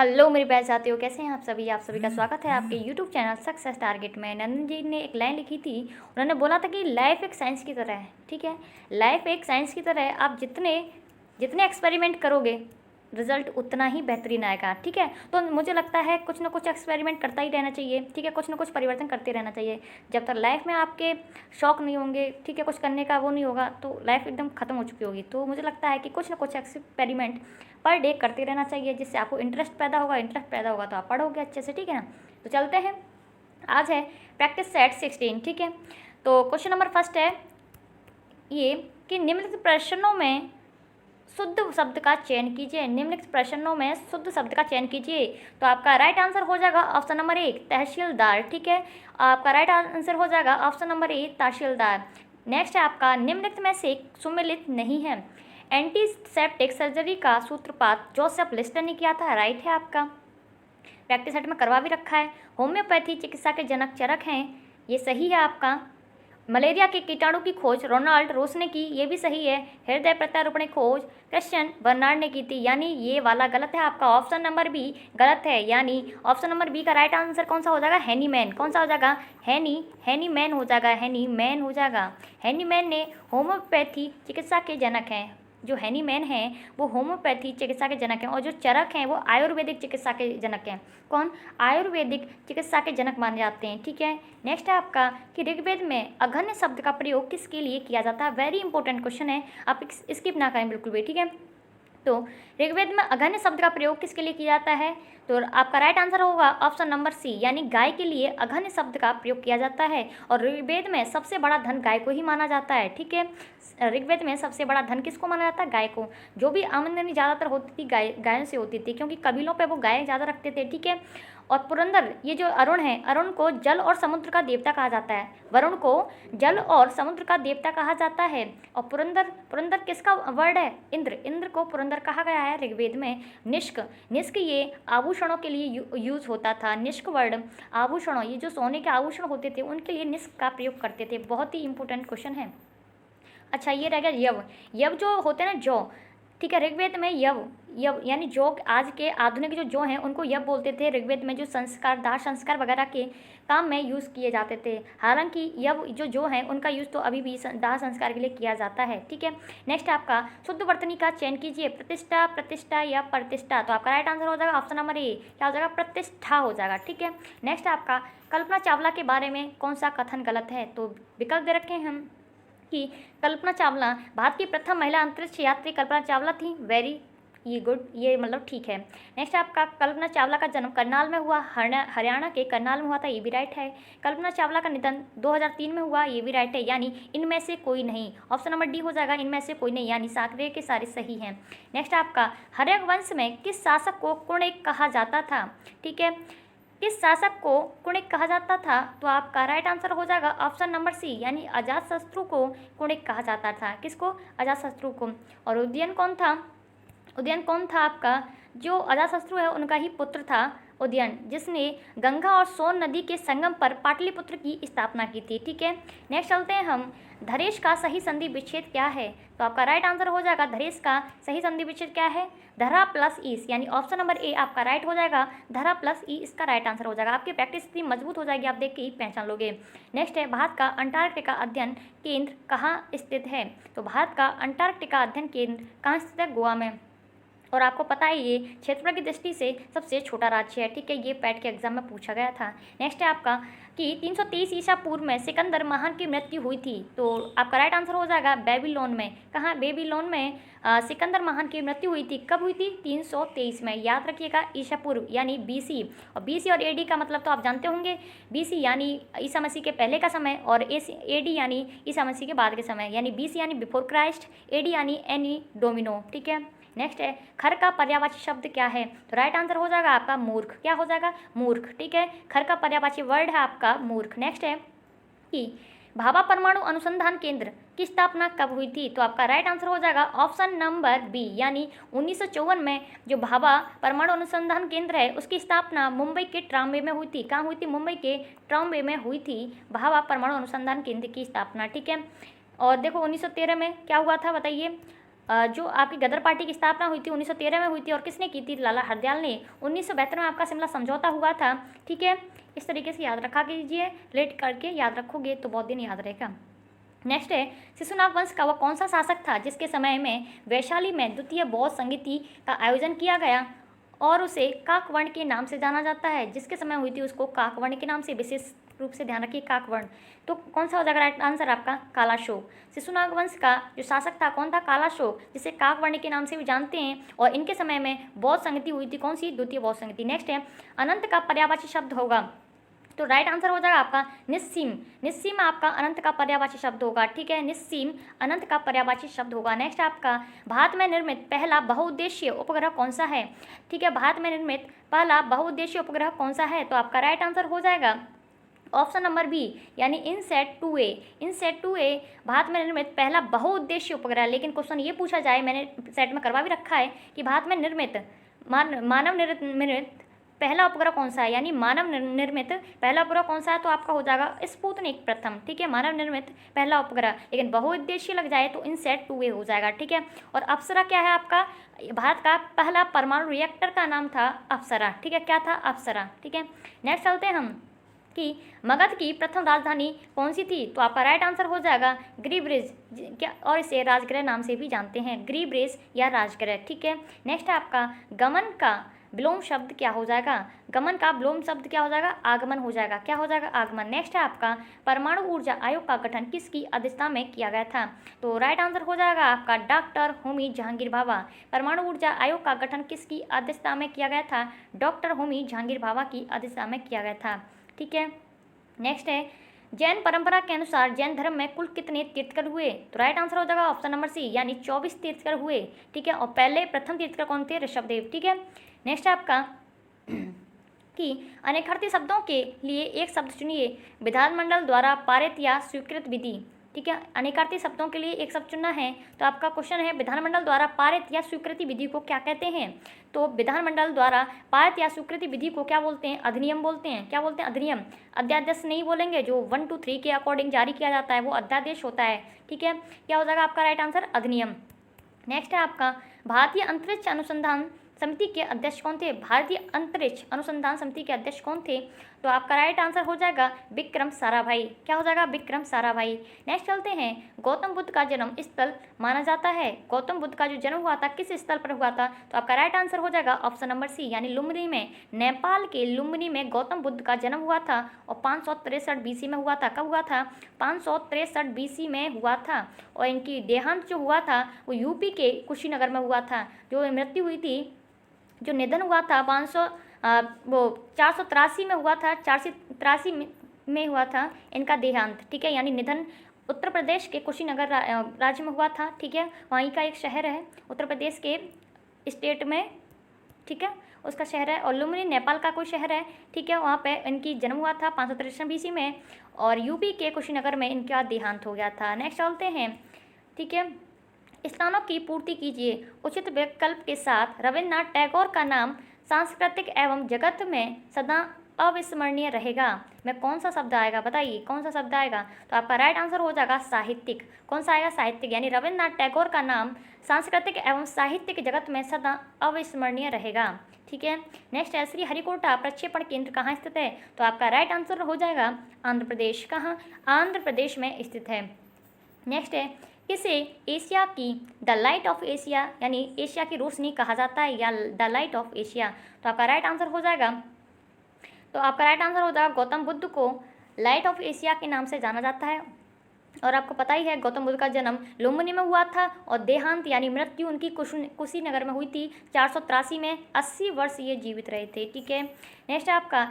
Hello मेरे प्यारे साथियों, कैसे हैं आप सभी का स्वागत है आपके यूट्यूब चैनल सक्सेस टारगेट में। नंदन जी ने एक लाइन लिखी थी, उन्होंने बोला था कि लाइफ एक साइंस की तरह है। ठीक है, लाइफ एक साइंस की तरह है। आप जितने जितने एक्सपेरिमेंट करोगे रिजल्ट उतना ही बेहतरीन आएगा। ठीक है, तो मुझे लगता है कुछ ना कुछ एक्सपेरिमेंट करता ही रहना चाहिए। ठीक है, कुछ ना कुछ परिवर्तन करते रहना चाहिए। जब तक लाइफ में आपके शौक नहीं होंगे, ठीक है, कुछ करने का वो नहीं होगा, तो लाइफ एकदम ख़त्म हो चुकी होगी। तो मुझे लगता है कि कुछ ना कुछ एक्सपेरिमेंट पर डे करते रहना चाहिए, जिससे आपको इंटरेस्ट पैदा होगा तो आप पढ़ोगे अच्छे से। ठीक है ना, तो चलते हैं। आज है प्रैक्टिस सेट 16। ठीक है, तो क्वेश्चन नंबर फर्स्ट है ये कि निम्नलिखित प्रश्नों में शुद्ध शब्द का चयन कीजिए। निम्नलिखित प्रश्नों में शुद्ध शब्द का चयन कीजिए। तो आपका राइट आंसर हो जाएगा ऑप्शन नंबर 1 तहसीलदार। ठीक है, आपका राइट आंसर हो जाएगा ऑप्शन नंबर 1 तहसीलदार। नेक्स्ट है आपका निम्नलिखित में से सुमेलित नहीं है। एंटीसेप्टिक सर्जरी का सूत्रपात जोसेफ लिस्टर ने किया था, राइट है आपका। प्रैक्टिस सेट में करवा भी रखा है। होम्योपैथी चिकित्सा के जनक चरक हैं, ये सही है आपका। मलेरिया के कीटाणु की खोज रोनाल्ड रोस ने की, ये भी सही है। हृदय प्रत्यारोपण खोज क्रिश्चियन बर्नार्ड ने की थी, यानी ये वाला गलत है आपका। ऑप्शन नंबर बी गलत है, यानी ऑप्शन नंबर बी का राइट आंसर कौन सा हो जाएगा? हैनीमैन। कौन सा हो जाएगा? हैनीमैन हो जाएगा, हैनीमैन हो जाएगा। हैनीमैन ने होम्योपैथी चिकित्सा के जनक हैं। जो हैनीमैन हैं वो होम्योपैथी चिकित्सा के जनक हैं, और जो चरक हैं वो आयुर्वेदिक चिकित्सा के जनक हैं। कौन? आयुर्वेदिक चिकित्सा के जनक माने जाते हैं। ठीक है, नेक्स्ट है आपका कि ऋग्वेद में अघन्य शब्द का प्रयोग किसके लिए किया जाता है? वेरी इंपॉर्टेंट क्वेश्चन है, आप स्किप ना करें बिल्कुल भी। ठीक है, तो ऋग्वेद में अघन्य शब्द का प्रयोग किसके लिए किया जाता है? तो आपका राइट आंसर होगा ऑप्शन नंबर सी, यानी गाय के लिए अघन्य शब्द का प्रयोग किया जाता है। और ऋग्वेद में सबसे बड़ा धन गाय को ही माना जाता है। ठीक है, ऋग्वेद में सबसे बड़ा धन किसको माना जाता है? गाय को। जो भी आमदनी ज़्यादातर होती थी गायों से होती थी, क्योंकि कबीलों पे वो गाय ज़्यादा रखते थे। ठीक है, और पुरंदर, ये जो अरुण है, अरुण को जल और समुद्र का देवता कहा जाता है। वरुण को जल और समुद्र का देवता कहा जाता है। और पुरंदर, पुरंदर किसका वर्ड है? इंद्र। इंद्र को पुरंदर कहा गया है ऋग्वेद में। निष्क, निष्क ये आभूषणों के लिए यूज होता था। निष्क वर्ड आभूषणों, ये जो सोने के आभूषण होते थे उनके लिए निष्क का प्रयोग करते थे। बहुत ही इंपॉर्टेंट क्वेश्चन है। अच्छा, ये रह गया यव। यव जो होते हैं ना, जौ। ठीक है, ऋग्वेद में यव, यव यानी जो आज के आधुनिक जो हैं उनको यव बोलते थे। ऋग्वेद में जो संस्कार, दाह संस्कार वगैरह के काम में यूज़ किए जाते थे। हालांकि यव जो हैं उनका यूज़ तो अभी भी दाह संस्कार के लिए किया जाता है। ठीक है, नेक्स्ट आपका शुद्ध वर्तनी का चयन कीजिए। प्रतिष्ठा, प्रतिष्ठा या प्रतिष्ठा। तो आपका राइट आंसर हो जाएगा ऑप्शन नंबर ए, क्या हो जाएगा? प्रतिष्ठा हो जाएगा। ठीक है, नेक्स्ट आपका कल्पना चावला के बारे में कौन सा कथन गलत है? तो विकल्प दे रखे हैं हम कि कल्पना चावला भारत की प्रथम महिला अंतरिक्ष यात्री कल्पना चावला थी। वेरी ये गुड, ये मतलब ठीक है। नेक्स्ट आपका कल्पना चावला का जन्म करनाल में हुआ, हरियाणा के करनाल में हुआ था, ये भी राइट है। कल्पना चावला का निधन 2003 में हुआ, ये भी राइट है, यानी इनमें से कोई नहीं। ऑप्शन नंबर डी हो जाएगा इनमें से कोई नहीं, यानी सारे के सारे सही हैं। नेक्स्ट आपका हर्यक वंश में किस शासक को कुणिक कहा जाता था? ठीक है, किस शासक को कुणिक कहा जाता था? तो आपका राइट आंसर हो जाएगा ऑप्शन नंबर सी, यानी अजातशत्रु को कुणिक कहा जाता था। किसको? अजातशत्रु को। और उदयन कौन था? उदयन कौन था आपका? जो अजातशत्रु है उनका ही पुत्र था उदयन, जिसने गंगा और सोन नदी के संगम पर पाटलिपुत्र की स्थापना की थी। ठीक है, नेक्स्ट चलते हैं हम। धरेश का सही संधि विच्छेद क्या है? तो आपका राइट आंसर हो जाएगा धरेश का सही संधि विच्छेद क्या है? धरा प्लस ईस, यानी ऑप्शन नंबर ए आपका राइट हो जाएगा। धरा प्लस ई इसका राइट आंसर हो जाएगा। आपकी प्रैक्टिस इतनी मजबूत हो जाएगी, आप देख के ही पहचान लोगे। नेक्स्ट है भारत का अंटार्कटिका अध्ययन केंद्र कहाँ स्थित है? तो भारत का अंटार्कटिका अध्ययन केंद्र कहाँ स्थित है? गोवा में। और आपको पता है ये क्षेत्रफल की दृष्टि से सबसे छोटा राज्य है। ठीक है, ये पैट के एग्जाम में पूछा गया था। नेक्स्ट है आपका कि 323 ईसा पूर्व में सिकंदर महान की मृत्यु हुई थी। तो आपका राइट आंसर हो जाएगा बेबीलोन में। कहाँ? बेबीलोन में सिकंदर महान की मृत्यु हुई थी। कब हुई थी? 323 में। याद रखिएगा ईसा पूर्व यानी बीसी, और बीसी और एडी का मतलब तो आप जानते होंगे। बीसी यानी ईसा मसीह के पहले का समय, और एडी यानी ईसा मसीह के बाद के समय, यानी बीसी यानी बिफोर क्राइस्ट, एडी यानी एनी डोमिनो। ठीक है, नेक्स्ट है खर का पर्यायवाची शब्द क्या है? तो राइट आंसर हो जाएगा आपका मूर्ख। क्या हो जाएगा? मूर्ख। ठीक है, खर का पर्यायवाची वर्ड है आपका मूर्ख। नेक्स्ट है कि भाभा परमाणु अनुसंधान केंद्र की स्थापना कब हुई थी? तो आपका राइट आंसर हो जाएगा ऑप्शन नंबर बी, यानी 1954 में जो भाभा परमाणु अनुसंधान केंद्र है उसकी स्थापना मुंबई के ट्राम्बे में हुई थी। कहाँ हुई थी? मुंबई के ट्राम्बे में हुई थी भाभा परमाणु अनुसंधान केंद्र की स्थापना। ठीक है, और देखो 1913 में क्या हुआ था बताइए? जो आपकी गदर पार्टी की स्थापना हुई थी 1913 में हुई थी और किसने की थी? लाला हरदयाल ने। 1972 में आपका शिमला समझौता हुआ था, ठीक है। इस तरीके से याद रखा कीजिए, रिलेट करके याद रखोगे तो बहुत दिन याद रहेगा। नेक्स्ट है शिशुनाग वंश का वह कौन सा शासक था जिसके समय में वैशाली में द्वितीय बौद्ध संगीति का आयोजन किया गया और उसे काकवर्ण के नाम से जाना जाता है? जिसके समय हुई थी उसको काकवर्ण के नाम से, विशेष रूप से ध्यान रखिए काकवर्ण। तो कौन सा हो जाएगा राइट आंसर आपका? कालाशोक। शिशुनाग वंश का जो शासक था कौन था? कालाशोक, जिसे काकवर्ण के नाम से भी जानते हैं। और इनके समय में बौद्ध संगति हुई थी, कौन सी? द्वितीय बौद्ध संगति। नेक्स्ट है अनंत का पर्यायवाची शब्द होगा, तो राइट आंसर हो जाएगा आपका निस्सीम। निस्सीम आपका अनंत का पर्यायवाची शब्द होगा, ठीक है। निस्सीम अनंत का पर्यायवाची शब्द होगा। नेक्स्ट आपका भारत में निर्मित पहला बहुउद्देशीय उपग्रह कौन सा है? ठीक है, भारत में निर्मित पहला बहुउद्देशीय उपग्रह कौन सा है? तो आपका राइट आंसर हो जाएगा ऑप्शन नंबर बी, यानी INSAT 2A। INSAT 2A Bharat में निर्मित पहला बहुउद्देशीय उपग्रह। लेकिन क्वेश्चन ये पूछा जाए, मैंने सेट में करवा भी रखा है कि भारत में निर्मित मानव निर्मित पहला उपग्रह कौन सा है, यानी मानव निर्मित पहला उपग्रह कौन सा है? तो आपका हो जाएगा स्पुतनिक प्रथम, ठीक है, मानव निर्मित पहला उपग्रह। लेकिन बहुउद्देशीय लग जाए तो इनसैट 2A हो जाएगा, ठीक है। और अप्सरा क्या है आपका? भारत का पहला परमाणु रिएक्टर का नाम था अप्सरा, ठीक है। क्या था? अप्सरा, ठीक है। नेक्स्ट चलते हैं हम कि मगध की प्रथम राजधानी कौन सी थी? तो आपका राइट आंसर हो जाएगा गिरिब्रिज, क्या, और इसे राजगृह नाम से भी जानते हैं, गिरिब्रिज या राजगृह, ठीक है। नेक्स्ट है आपका गमन का विलोम शब्द क्या हो जाएगा? गमन का विलोम शब्द क्या हो जाएगा? आगमन हो जाएगा। क्या हो जाएगा? आगमन। नेक्स्ट है आपका परमाणु ऊर्जा आयोग का गठन किसकी अध्यक्षता में किया गया था? तो राइट आंसर हो जाएगा आपका डॉक्टर होमी जहांगीर भाभा। परमाणु ऊर्जा आयोग का गठन किसकी अध्यक्षता में किया गया था? डॉक्टर होमी जहांगीर भाभा की अध्यक्षता में किया गया था, ठीक है। नेक्स्ट है जैन परंपरा के अनुसार जैन धर्म में कुल कितने तीर्थकर हुए? तो राइट आंसर हो जाएगा ऑप्शन नंबर सी, यानी 24 तीर्थकर हुए, ठीक है। और प्रथम तीर्थकर कौन थे? ऋषभदेव, ठीक है। नेक्स्ट है आपका कि अनेकार्थी शब्दों के लिए एक शब्द चुनिए, विधानमंडल द्वारा पारित या स्वीकृत विधि, ठीक है। अनेकार्थी शब्दों के लिए एक शब्द चुनना है, तो आपका क्वेश्चन है विधानमंडल द्वारा पारित या स्वीकृति विधि को क्या कहते हैं? तो विधानमंडल द्वारा पारित या स्वीकृति विधि को क्या बोलते हैं? अधिनियम बोलते हैं। क्या बोलते हैं? अधिनियम। अध्यादेश नहीं बोलेंगे, जो 1 2 3 के अकॉर्डिंग जारी किया जाता है वो अध्यादेश होता है, ठीक है। क्या हो जाएगा आपका राइट आंसर? अधिनियम। नेक्स्ट है आपका भारतीय अंतरिक्ष अनुसंधान समिति के अध्यक्ष कौन थे? भारतीय अंतरिक्ष अनुसंधान समिति के अध्यक्ष कौन थे? तो आपका राइट आंसर हो जाएगा विक्रम साराभाई। क्या हो जाएगा? विक्रम साराभाई। नेक्स्ट चलते हैं गौतम बुद्ध का जन्म स्थल माना जाता है। गौतम बुद्ध का जो जन्म हुआ था किस स्थल पर हुआ था? तो आपका राइट आंसर हो जाएगा ऑप्शन नंबर सी, यानी लुम्बिनी में। नेपाल के लुम्बिनी में गौतम बुद्ध का जन्म हुआ था और 563 BC में हुआ था। कब हुआ था? 563 BC में हुआ था। और इनकी देहांत जो हुआ था वो यूपी के कुशीनगर में हुआ था। जो मृत्यु हुई थी, जो निधन हुआ था 483 में हुआ था, 483 में हुआ था इनका देहांत, ठीक है। यानी निधन उत्तर प्रदेश के कुशीनगर राज्य में हुआ था, ठीक है। वहीं का एक शहर है उत्तर प्रदेश के स्टेट में, ठीक है, उसका शहर है। और लुम्बिनी नेपाल का कोई शहर है, ठीक है। वहाँ पे इनकी जन्म हुआ था 563 BC में और यूपी के कुशीनगर में इनका देहांत हो गया था। नेक्स्ट चलते हैं, ठीक है। स्थानों की पूर्ति कीजिए उचित विकल्प के साथ। रविन्द्रनाथ टैगोर का नाम सांस्कृतिक एवं जगत में सदा अविस्मरणीय रहेगा। में कौन सा शब्द आएगा? बताइए कौन सा शब्द आएगा? तो आपका राइट आंसर हो जाएगा साहित्यिक। कौन सा आएगा? साहित्यिक। यानी रविन्द्रनाथ टैगोर का नाम सांस्कृतिक एवं साहित्यिक जगत में सदा अविस्मरणीय रहेगा, ठीक है। नेक्स्ट है श्री हरिकोटा प्रक्षेपण केंद्र कहाँ स्थित है? तो आपका राइट आंसर हो जाएगा आंध्र प्रदेश। कहाँ? आंध्र प्रदेश में स्थित है। नेक्स्ट है किसे एशिया की द लाइट ऑफ एशिया, यानी एशिया की रोशनी कहा जाता है, या द लाइट ऑफ एशिया? तो आपका राइट आंसर हो जाएगा, तो आपका राइट आंसर हो जाएगा गौतम बुद्ध को लाइट ऑफ एशिया के नाम से जाना जाता है। और आपको पता ही है गौतम बुद्ध का जन्म लुम्बिनी में हुआ था और देहांत यानी मृत्यु उनकी कुशीनगर में हुई थी 483 में। 80 वर्ष ये जीवित रहे थे, ठीक है। नेक्स्ट है आपका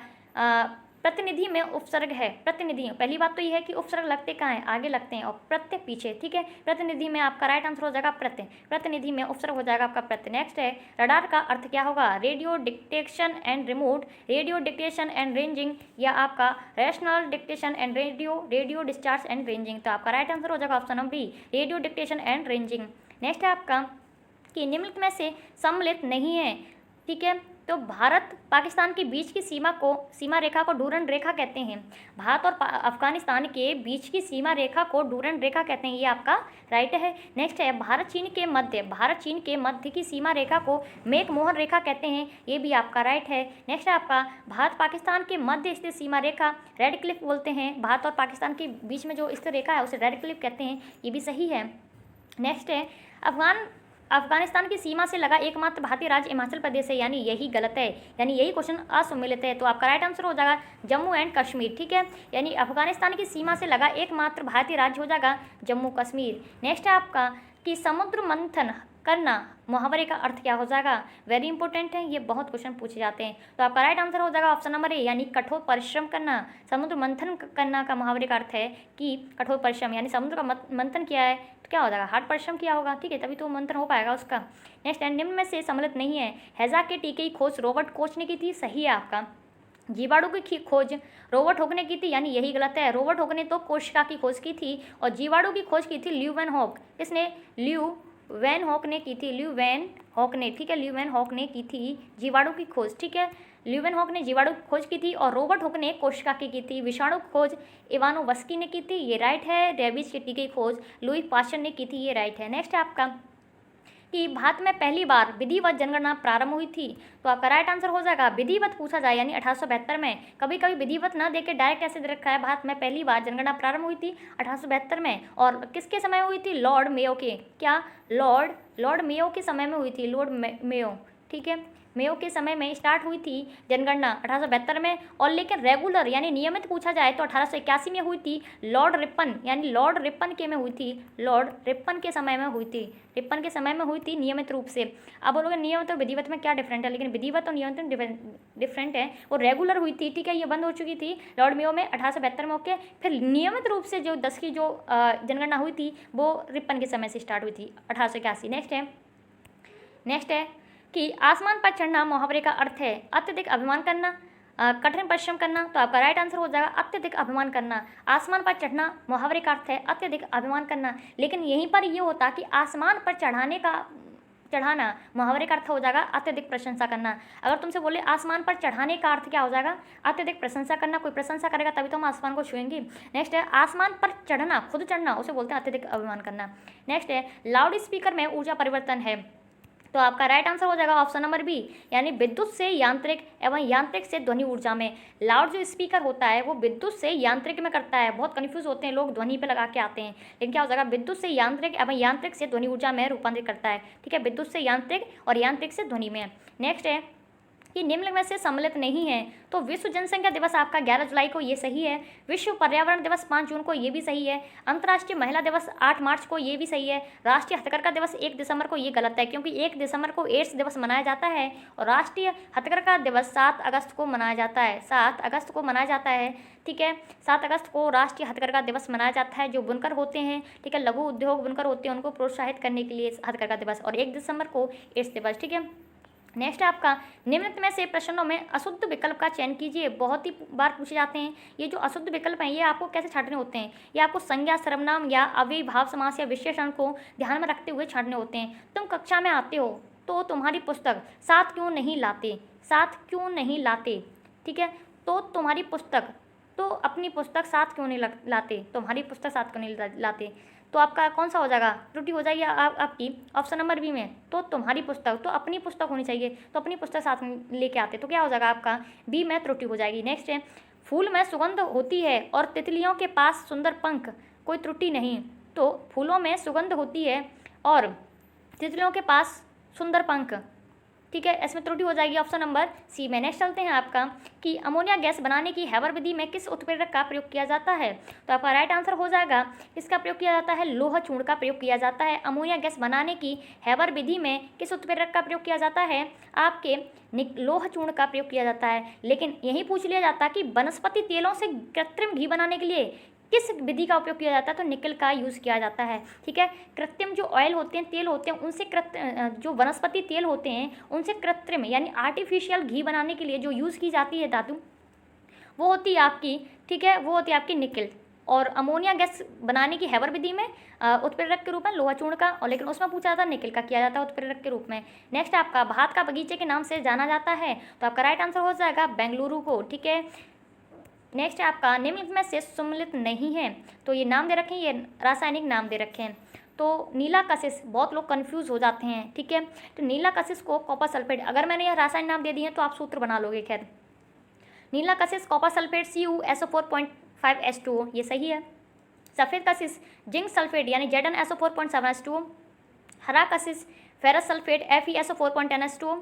प्रतिनिधि में उपसर्ग है। प्रतिनिधि, पहली बात तो ये है कि उपसर्ग लगते कहाँ हैं? आगे लगते हैं और प्रत्यय पीछे, ठीक है। प्रतिनिधि में आपका राइट आंसर हो जाएगा प्रत्यय। प्रतिनिधि में उपसर्ग हो जाएगा आपका प्रत्यय। नेक्स्ट है रडार का अर्थ क्या होगा? Radio detection and remote, radio detection and ranging, या आपका rational detection and radio discharge and ranging. तो आपका राइट आंसर हो जाएगा option number B, radio detection and ranging. Next है आपका कि निम्नलिखित में से सम्मिलित नहीं है, ठीक है। तो भारत पाकिस्तान के बीच की सीमा रेखा को डूरंड रेखा कहते हैं। भारत और अफगानिस्तान के बीच की सीमा रेखा को डूरंड रेखा कहते हैं, ये आपका राइट है। नेक्स्ट है भारत चीन के मध्य की सीमा रेखा को मैकमोहन रेखा कहते हैं, ये भी आपका राइट है। नेक्स्ट है आपका भारत पाकिस्तान के मध्य स्थित सीमा रेखा रेड क्लिफ बोलते हैं। भारत और पाकिस्तान के बीच में जो स्थित रेखा है उसे रेड क्लिफ कहते हैं, ये भी सही है। नेक्स्ट है अफगानिस्तान की सीमा से लगा एकमात्र भारतीय राज्य हिमाचल प्रदेश है, यानी यही गलत है, यानी यही क्वेश्चन असुमिलित है। तो आपका राइट आंसर हो जाएगा जम्मू एंड कश्मीर, ठीक है। यानी अफगानिस्तान की सीमा से लगा एकमात्र भारतीय राज्य हो जाएगा जम्मू कश्मीर। नेक्स्ट है आपका कि समुद्र मंथन करना मुहावरे का अर्थ क्या हो जाएगा, वेरी इंपॉर्टेंट है, ये बहुत क्वेश्चन पूछे जाते हैं। तो आपका राइट आंसर हो जाएगा ऑप्शन नंबर ए, यानी कठोर परिश्रम करना। समुद्र मंथन करना का मुहावरे का अर्थ है कि कठोर परिश्रम, यानी समुद्र का मंथन किया है तो क्या हो जाएगा, हार्ड परिश्रम किया होगा, ठीक है, तभी तो मंथन हो पाएगा उसका। नेक्स्ट है निम्न में से सम्मिलित नहीं है। हैजा के टीके की खोज रॉबर्ट कोच ने की थी, सही है आपका। जीवाणु की खोज रॉबर्ट हॉक ने की थी, यानी यही गलत है। रॉबर्ट हॉक ने तो कोशिका की खोज की थी और जीवाणु की खोज की थी ल्यू वैन हॉक। किसने, ल्यू वैन हॉक ने की थी, ल्यू वैन हॉक ने, ठीक है, ल्यू वैन हॉक ने की थी जीवाणु की खोज, ठीक है। ल्यू वैन हॉक ने जीवाणु की खोज की थी और रॉबर्ट हॉक ने कोशिका की थी। विषाणु की खोज इवानोवस्की ने की थी, ये राइट है। रेबीज के टीके की खोज लुई पास्चर ने की थी, ये राइट है। नेक्स्ट है आपका कि भारत में पहली बार विधिवत जनगणना प्रारंभ हुई थी, तो आपका राइट आंसर हो जाएगा विधिवत पूछा जाए, यानी 1872 में। कभी कभी विधिवत ना देके डायरेक्ट ऐसे दे रखा है, भारत में पहली बार जनगणना प्रारंभ हुई थी 1872 में। और किसके समय हुई थी, लॉर्ड मेयो के, क्या, लॉर्ड मेयो के समय में हुई थी, लॉर्ड मेयो, ठीक है, मेयो के समय में स्टार्ट हुई थी जनगणना 1872 में। और लेकिन रेगुलर यानी नियमित पूछा जाए तो 1881 में हुई थी लॉर्ड रिपन, यानी लॉर्ड रिपन के में हुई थी, लॉर्ड रिपन के समय में हुई थी, रिपन के समय में हुई थी नियमित रूप से। अब बोलोगे नियमित और विधिवत में क्या डिफरेंट है, लेकिन विधिवत और नियमित डिफरेंट है। वो रेगुलर हुई थी, ठीक है, ये बंद हो चुकी थी लॉर्ड मेयो में 1872 में, ओके। फिर नियमित रूप से जो 10 की जो जनगणना हुई थी वो रिपन के समय से स्टार्ट हुई थी 1881। नेक्स्ट है कि आसमान पर चढ़ना मुहावरे का अर्थ है अत्यधिक अभिमान करना, कठिन परिश्रम करना। तो आपका राइट आंसर हो जाएगा अत्यधिक अभिमान करना। आसमान पर चढ़ना मुहावरे का अर्थ है अत्यधिक अभिमान करना, लेकिन यहीं पर ये होता कि आसमान पर चढ़ाना मुहावरे का अर्थ हो जाएगा अत्यधिक प्रशंसा करना। अगर तुमसे बोले आसमान पर चढ़ाने का अर्थ क्या हो जाएगा, अत्यधिक प्रशंसा करना, कोई प्रशंसा करेगा तभी तो हम आसमान को छुएंगे। नेक्स्ट है आसमान पर चढ़ना, खुद चढ़ना, उसे बोलते हैं अत्यधिक अभिमान करना। नेक्स्ट है लाउड स्पीकर में ऊर्जा परिवर्तन है, तो आपका राइट आंसर हो जाएगा ऑप्शन नंबर बी, यानी विद्युत से यांत्रिक एवं यांत्रिक से ध्वनि ऊर्जा में। लाउड जो स्पीकर होता है वो विद्युत से यांत्रिक में करता है, बहुत कंफ्यूज होते हैं लोग, ध्वनि पे लगा के आते हैं, लेकिन क्या हो जाएगा विद्युत से यांत्रिक एवं यांत्रिक से ध्वनि ऊर्जा में रूपांतरित करता है, ठीक है, विद्युत से यांत्रिक और यांत्रिक से ध्वनि में। नेक्स्ट है कि निम्न में से सम्मिलित नहीं है, तो विश्व जनसंख्या दिवस आपका 11 जुलाई को, ये सही है। विश्व पर्यावरण दिवस 5 जून को, ये भी सही है। अंतर्राष्ट्रीय महिला दिवस 8 मार्च को, ये भी सही है। राष्ट्रीय हथकरघा दिवस 1 दिसंबर को, ये गलत है क्योंकि 1 दिसंबर को एड्स दिवस मनाया जाता है और राष्ट्रीय हथकरघा दिवस 7 अगस्त को मनाया जाता है, 7 अगस्त को मनाया जाता है, ठीक है। 7 अगस्त को राष्ट्रीय हथकरघा दिवस मनाया जाता है। जो बुनकर होते हैं, ठीक है, लघु उद्योग बुनकर होते हैं, उनको प्रोत्साहित करने के लिए हथकरघा दिवस, और 1 दिसंबर को एड्स दिवस, ठीक है। नेक्स्ट आपका निम्न में से प्रश्नों में अशुद्ध विकल्प का चयन कीजिए, बहुत ही बार पूछे जाते हैं। ये जो अशुद्ध विकल्प हैं ये आपको कैसे छांटने होते हैं, ये आपको संज्ञा, सर्वनाम या अव्ययीभाव समास या विशेषण को ध्यान में रखते हुए छांटने होते हैं। तुम कक्षा में आते हो तो तुम्हारी पुस्तक साथ क्यों नहीं लाते, ठीक है, तो तुम्हारी पुस्तक, तो अपनी पुस्तक साथ क्यों नहीं लाते, तुम्हारी पुस्तक साथ क्यों नहीं लाते, तो आपका कौन सा हो जाएगा, त्रुटि हो जाएगी आपकी ऑप्शन नंबर बी में। तो तुम्हारी पुस्तक, तो अपनी पुस्तक होनी चाहिए, तो अपनी पुस्तक साथ में लेके आते, तो क्या हो जाएगा आपका बी में त्रुटि हो जाएगी। नेक्स्ट है फूल में सुगंध होती है और तितलियों के पास सुंदर पंख, कोई त्रुटि नहीं, तो फूलों में सुगंध होती है और तितलियों के पास सुंदर पंख, ठीक है, इसमें त्रुटि हो जाएगी ऑप्शन नंबर सी में। नेक्स्ट चलते हैं आपका कि अमोनिया गैस बनाने की हैबर विधि में किस उत्प्रेरक का प्रयोग किया जाता है, तो आपका राइट आंसर हो जाएगा इसका प्रयोग किया जाता है लोह चूर्ण का प्रयोग किया जाता है। अमोनिया गैस बनाने की हैबर विधि में किस उत्प्रेरक का प्रयोग किया जाता है, आपके लोह चूर्ण का प्रयोग किया जाता है। लेकिन यही पूछ लिया जाता कि वनस्पति तेलों से कृत्रिम घी बनाने के लिए किस विधि का उपयोग किया जाता है, तो निकल का यूज़ किया जाता है, ठीक है। कृत्रिम जो ऑयल होते हैं, तेल होते हैं, उनसे जो वनस्पति तेल होते हैं उनसे कृत्रिम यानी आर्टिफिशियल घी बनाने के लिए जो यूज़ की जाती है धातु वो होती है आपकी, ठीक है, वो होती है आपकी निकल। और अमोनिया गैस बनाने की हैबर विधि में उत्प्रेरक के रूप में लोहा चूर्ण का, और लेकिन उसमें पूछा जाता निकल का किया जाता है उत्प्रेरक के रूप में। नेक्स्ट आपका भात का बगीचे के नाम से जाना जाता है, तो आपका राइट आंसर हो जाएगा बेंगलुरु को, ठीक है। नेक्स्ट आपका निम्नलिखित में से सम्मिलित नहीं है, तो ये नाम दे रखे हैं, ये रासायनिक नाम दे रखे हैं। तो नीला कशिश, बहुत लोग कंफ्यूज हो जाते हैं, ठीक है। तो नीला कशिश को कॉपर सल्फेट, अगर मैंने यह रासायनिक नाम दे दिए तो आप सूत्र बना लोगे। खैर, नीला कशिश कॉपर सल्फेट CuSO4.5H2O, ये सही है। सफ़ेद कशिश जिंक सल्फेट यानी ZnSO4.7H2O। हरा कशिश ferrous sulphate FeSO4.10H2O।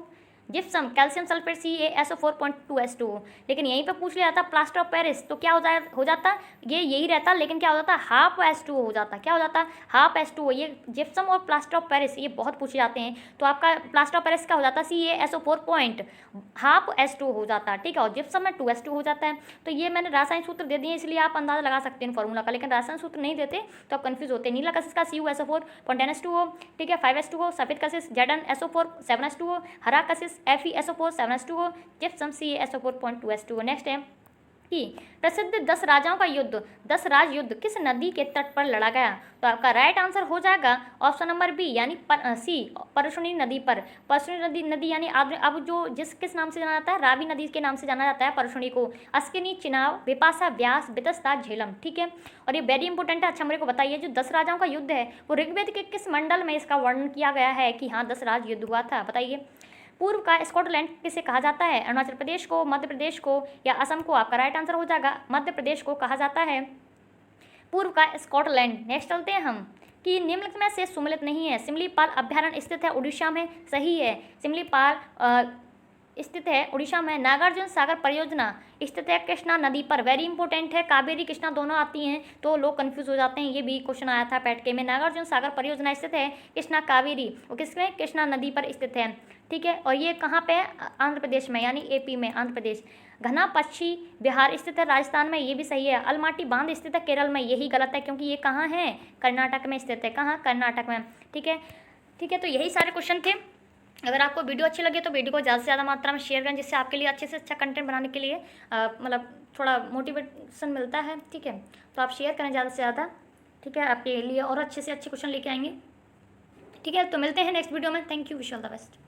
Gypsum calcium sulphate CaSO4.2H2O। लेकिन यहीं पे पूछ लिया जाता प्लास्टर ऑफ पेरिस, तो क्या हो जाता ये यही रहता, लेकिन क्या हो जाता हाफ H2O हो जाता। क्या हो जाता हाफ H2O। ये जिप्सम और प्लास्टर ऑफ पेरिस ये बहुत पूछे जाते हैं, तो आपका प्लास्टर ऑफ पेरिस का हो जाता CaSO4.5H2O हो जाता, ठीक है। और जिप्सम में 2H2 हो जाता है। तो ये मैंने रासायनिक सूत्र दे दिए, इसलिए आप अंदाजा लगा सकते हैं फॉर्मूला का, लेकिन रासायनिक सूत्र नहीं देते तो आप कंफ्यूज होते हैं। नीला कशिश का CuSO4.10H2O, ठीक है, 5H2O। सफ़ेद कशिश ZnSO4 7H2O। हरा कशिश FeSO4 7H2O। Gypsum CaSO4.2H2O। Next है कि प्रसिद्ध 10 राजाओं का युद्ध, 10 राज युद्ध किस नदी के तट पर लड़ा गया, तो आपका राइट आंसर हो जाएगा ऑप्शन नंबर बी यानी सी परशुनी नदी पर। परशुनी नदी यानी अब जो किस नाम से जाना जाता है, रावी नदी के नाम से जाना जाता है परशुनी को। अस्किनी, चिनाब, बिपाशा, व्यास, बितस्ता, झेलम, ठीक है। और ये वेरी इंपॉर्टेंट है। अच्छा मेरे को बताइए, जो 10 राजाओं का युद्ध है वो ऋग्वेद के किस मंडल में इसका वर्णन किया गया है कि हाँ 10 राज युद्ध हुआ था, बताइए। पूर्व का स्कॉटलैंड किसे कहा जाता है, अरुणाचल प्रदेश को, मध्य प्रदेश को या असम को, आपका राइट आंसर हो जाएगा मध्य प्रदेश को कहा जाता है पूर्व का स्कॉटलैंड। नेक्स्ट चलते हैं हम कि निम्नलिखित में से सम्मिलित नहीं है। सिमलीपाल अभ्यारण्य स्थित है उड़ीसा में, सही है। सिमलीपाल स्थित है उड़ीसा में। नागार्जुन सागर परियोजना स्थित है कृष्णा नदी पर, वेरी इंपॉर्टेंट है। कावेरी कृष्णा दोनों आती हैं तो लोग कंफ्यूज हो जाते हैं, ये भी क्वेश्चन आया था पैट के में। नागार्जुन सागर परियोजना स्थित है कृष्णा कावेरी, और किसमें कृष्णा नदी पर स्थित है, ठीक है। और ये कहाँ पे आंध्र प्रदेश में यानी AP में, आंध्र प्रदेश। घना पक्षी बिहार स्थित है राजस्थान में, ये भी सही है। अलमाटी बांध स्थित है केरल में, यही गलत है क्योंकि ये कहाँ है कर्नाटक में स्थित है, कहाँ कर्नाटक में, ठीक है। ठीक है, तो यही सारे क्वेश्चन थे। अगर आपको वीडियो अच्छी लगे तो वीडियो को ज़्यादा से ज़्यादा मात्रा में शेयर करें, जिससे आपके लिए अच्छे से अच्छा कंटेंट बनाने के लिए मतलब थोड़ा मोटिवेशन मिलता है, ठीक है। तो आप शेयर करें ज़्यादा से ज़्यादा, ठीक है, आपके लिए और अच्छे से अच्छे क्वेश्चन लेके आएंगे, ठीक है। तो मिलते हैं नेक्स्ट वीडियो में। Thank you, wish all the best.